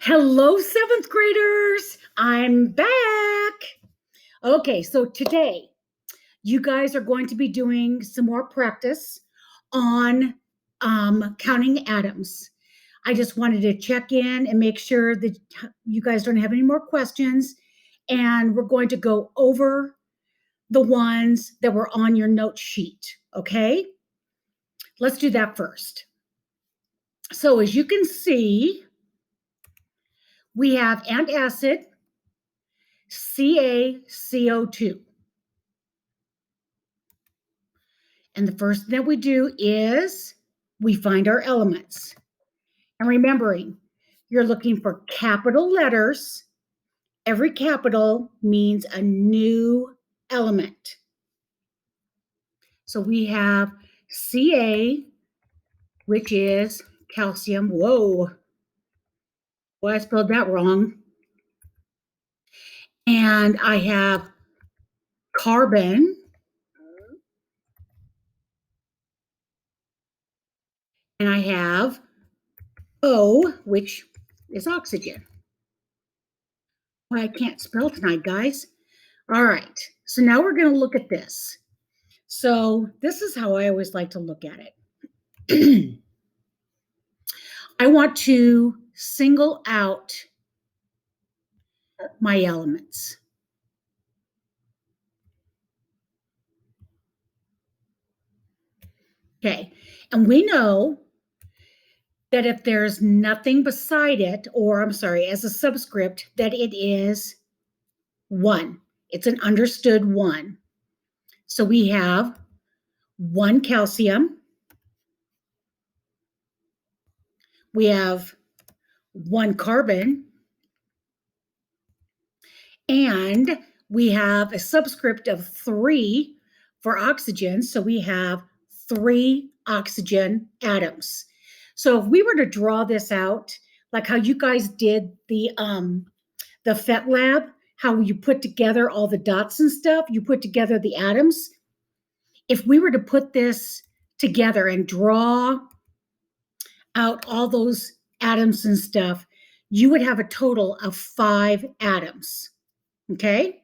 Hello, seventh graders. I'm back. Okay, so today you guys are going to be doing some more practice on counting atoms. I just wanted to check in and make sure that you guys don't have any more questions. And we're going to go over the ones that were on your note sheet. Okay, let's do that first. So, as you can see, we have antacid, CaCO2. And the first thing that we do is we find our elements. And remembering, you're looking for capital letters. Every capital means a new element. So we have Ca, which is calcium. Whoa. Well, I spelled that wrong. And I have carbon. And I have O, which is oxygen. Well, I can't spell tonight, guys. All right. So now we're going to look at this. So this is how I always like to look at it. I want to single out my elements. Okay. And we know that if there's nothing beside it, or I'm sorry, as a subscript, that it is 1. It's an understood 1. So we have 1 calcium. We have 1 carbon. And we have a subscript of 3 for oxygen. So we have 3 oxygen atoms. So if we were to draw this out, like how you guys did the PhET lab, how you put together all the dots and stuff, you put together the atoms. If we were to put this together and draw out all those atoms and stuff, you would have a total of 5 atoms. Okay?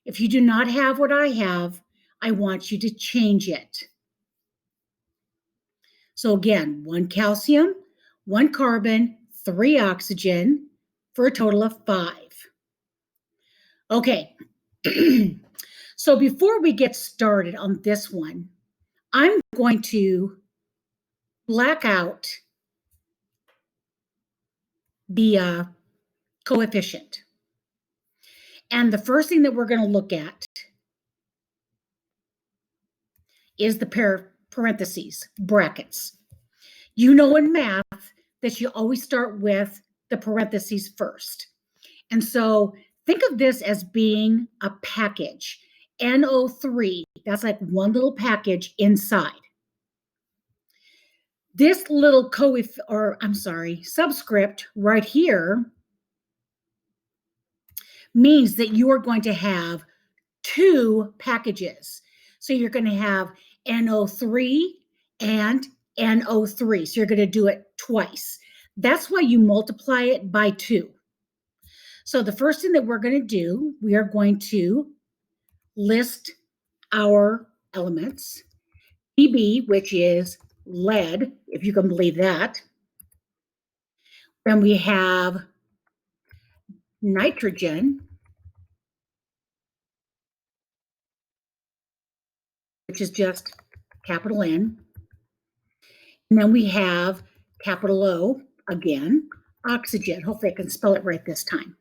If you do not have what I have, I want you to change it. So again, 1 calcium, 1 carbon, 3 oxygen for a total of 5. Okay. So before we get started on this one, I'm going to black out the coefficient. And the first thing that we're going to look at is the parentheses, brackets. You know in math that you always start with the parentheses first. And so think of this as being a package. NO3, that's like one little package inside. This little subscript right here means that you are going to have 2 packages. So you're going to have NO3 and NO3. So you're going to do it twice. That's why you multiply it by 2. So the first thing that we're going to do, we are going to list our elements. Pb, which is lead, if you can believe that. Then we have nitrogen, which is just capital N. And then we have capital O, again, oxygen. Hopefully I can spell it right this time.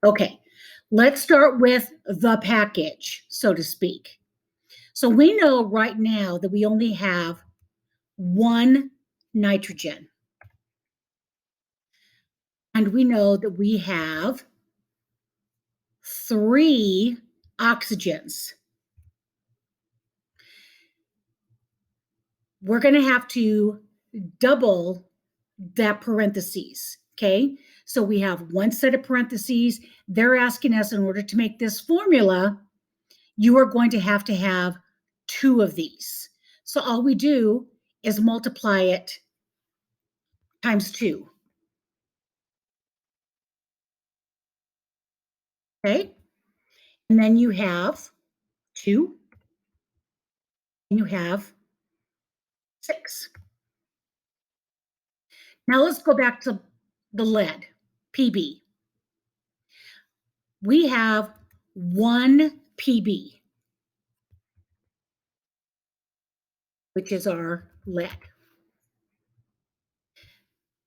Okay, let's start with the package, so to speak. So we know right now that we only have 1 nitrogen. And we know that we have 3 oxygens. We're going to have to double that parentheses, okay? So we have 1 set of parentheses. They're asking us, in order to make this formula, you are going to have 2 of these. So all we do is multiply it times 2. Okay. And then you have 2, and you have 6. Now let's go back to the lead, Pb. We have 1 Pb, which is our lead.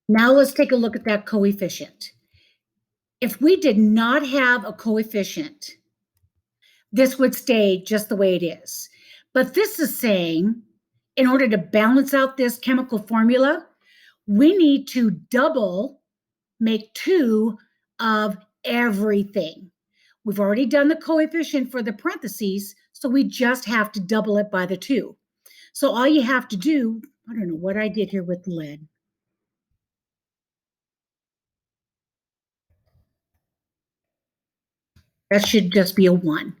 Now let's take a look at that coefficient. If we did not have a coefficient, this would stay just the way it is. But this is saying, in order to balance out this chemical formula, we need to make 2 of everything. We've already done the coefficient for the parentheses, so we just have to double it by the 2. So all you have to do, I don't know what I did here with lead. That should just be a 1.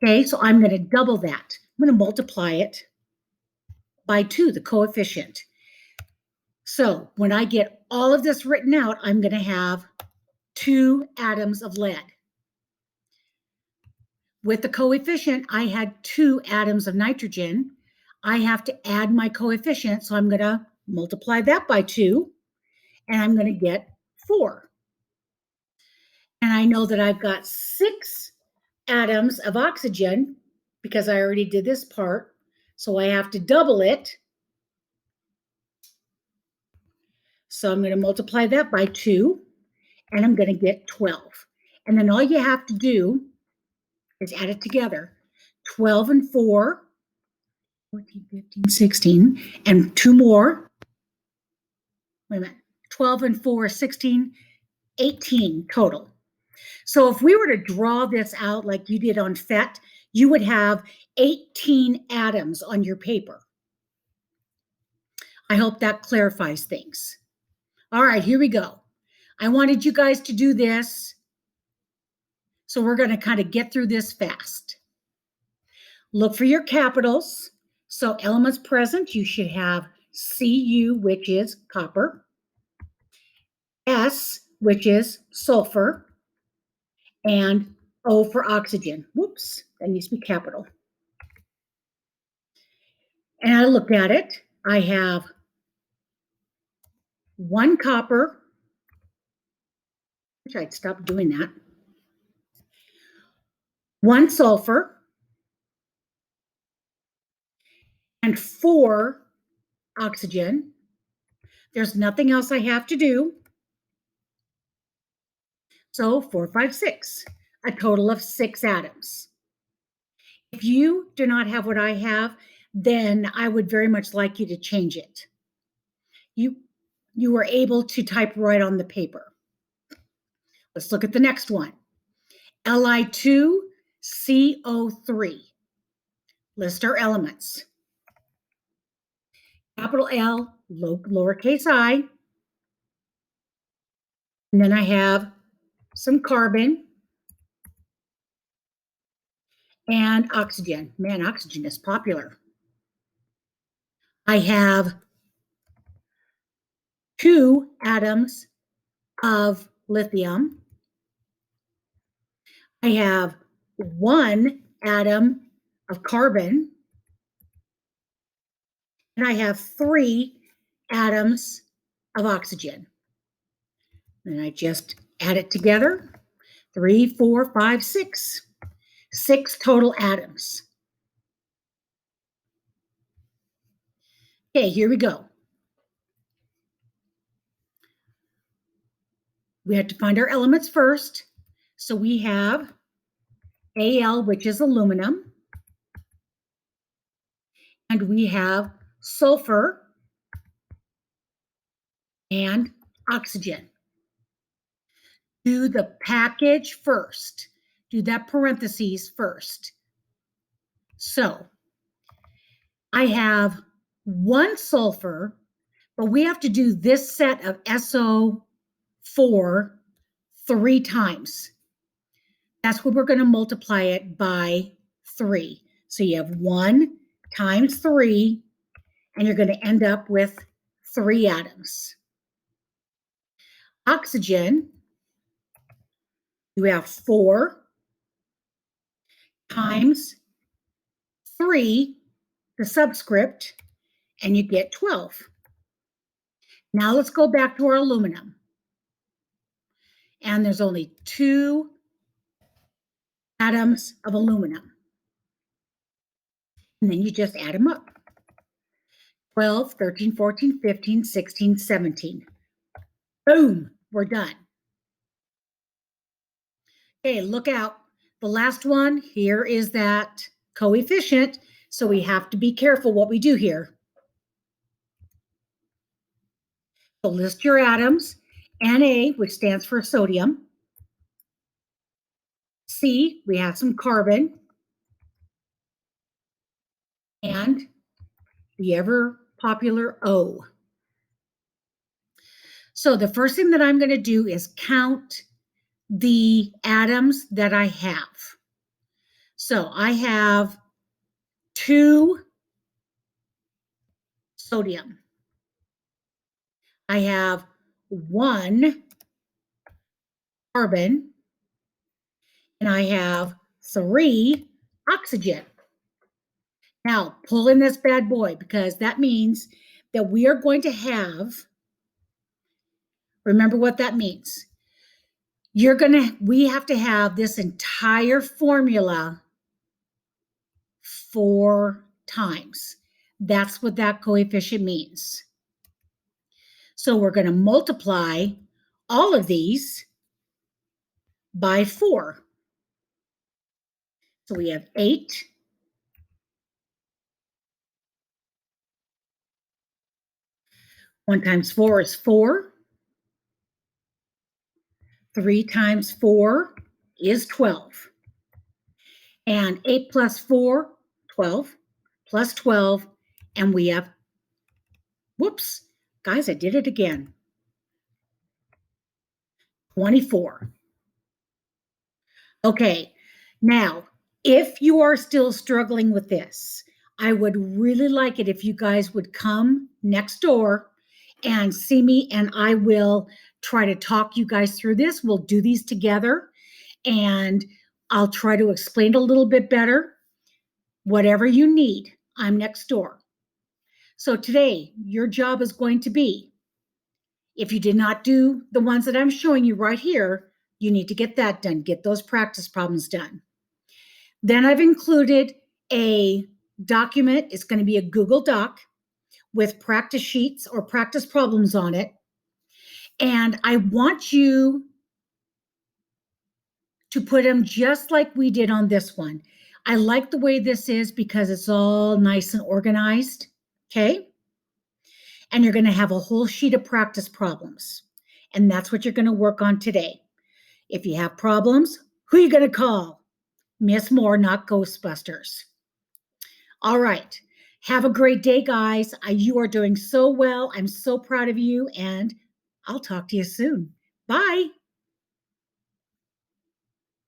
Okay, so I'm going to double that. I'm going to multiply it by 2, the coefficient. So when I get all of this written out, I'm going to have 2 atoms of lead. With the coefficient, I had 2 atoms of nitrogen. I have to add my coefficient, so I'm going to multiply that by 2, and I'm going to get 4. And I know that I've got 6 atoms of oxygen because I already did this part, so I have to double it. So I'm going to multiply that by 2, and I'm going to get 12. And then all you have to do is add it together. 12 and 4, 14, 15, 16, and 2 more. Wait a minute. 12 and 4, 16, 18 total. So if we were to draw this out like you did on PhET, you would have 18 atoms on your paper. I hope that clarifies things. All right, here we go. I wanted you guys to do this, so we're going to kind of get through this fast. Look for your capitals. So elements present, you should have Cu, which is copper, S, which is sulfur, and O for oxygen. Whoops, that needs to be capital. And I looked at it. I have 1 copper. Wish I'd stop doing that. 1 sulfur. And 4 oxygen. There's nothing else I have to do. So 4, 5, 6, a total of 6 atoms. If you do not have what I have, then I would very much like you to change it. You were able to type right on the paper. Let's look at the next one. Li2CO3. List our elements. Capital L, lowercase I. And then I have some carbon and oxygen. Man, oxygen is popular. I have 2 atoms of lithium. I have 1 atom of carbon. And I have 3 atoms of oxygen. And I just add it together. 3, 4, 5, 6. 6 total atoms. Okay, here we go. We have to find our elements first. So we have Al, which is aluminum. And we have sulfur and oxygen. Do the package first. Do that parentheses first. So I have 1 sulfur, but we have to do this set of SO4 3 times. That's what we're going to multiply it by 3. So you have 1 times 3, and you're going to end up with 3 atoms. Oxygen, You have 4 times 3, the subscript, and you get 12. Now let's go back to our aluminum. And there's only 2 atoms of aluminum. And then you just add them up. 12, 13, 14, 15, 16, 17. Boom, we're done. Okay, look out. The last one here is that coefficient, so we have to be careful what we do here. So list your atoms. Na, which stands for sodium. C, we have some carbon. And the ever popular O. So the first thing that I'm going to do is count the atoms that I have. So I have 2 sodium. I have 1 carbon. And I have 3 oxygen. Now, pull in this bad boy because that means that we are going to have, remember what that means. We have to have this entire formula 4 times. That's what that coefficient means. So we're going to multiply all of these by 4. So we have 8. 1 times 4 is 4. 3 times 4 is 12. And 8 plus 4, 12, plus 12, and we have, whoops, guys, I did it again. 24. Okay, now, if you are still struggling with this, I would really like it if you guys would come next door and see me, and I will try to talk you guys through this. We'll do these together, and I'll try to explain it a little bit better. Whatever you need, I'm next door. So today, your job is going to be, if you did not do the ones that I'm showing you right here, you need to get that done. Get those practice problems done. Then I've included a document. It's going to be a Google Doc with practice sheets or practice problems on it. And I want you to put them just like we did on this one. I like the way this is because it's all nice and organized, okay? And you're going to have a whole sheet of practice problems. And that's what you're going to work on today. If you have problems, who are you going to call? Miss Moore, not Ghostbusters. All right. Have a great day, guys. You are doing so well. I'm so proud of you, and I'll talk to you soon. Bye.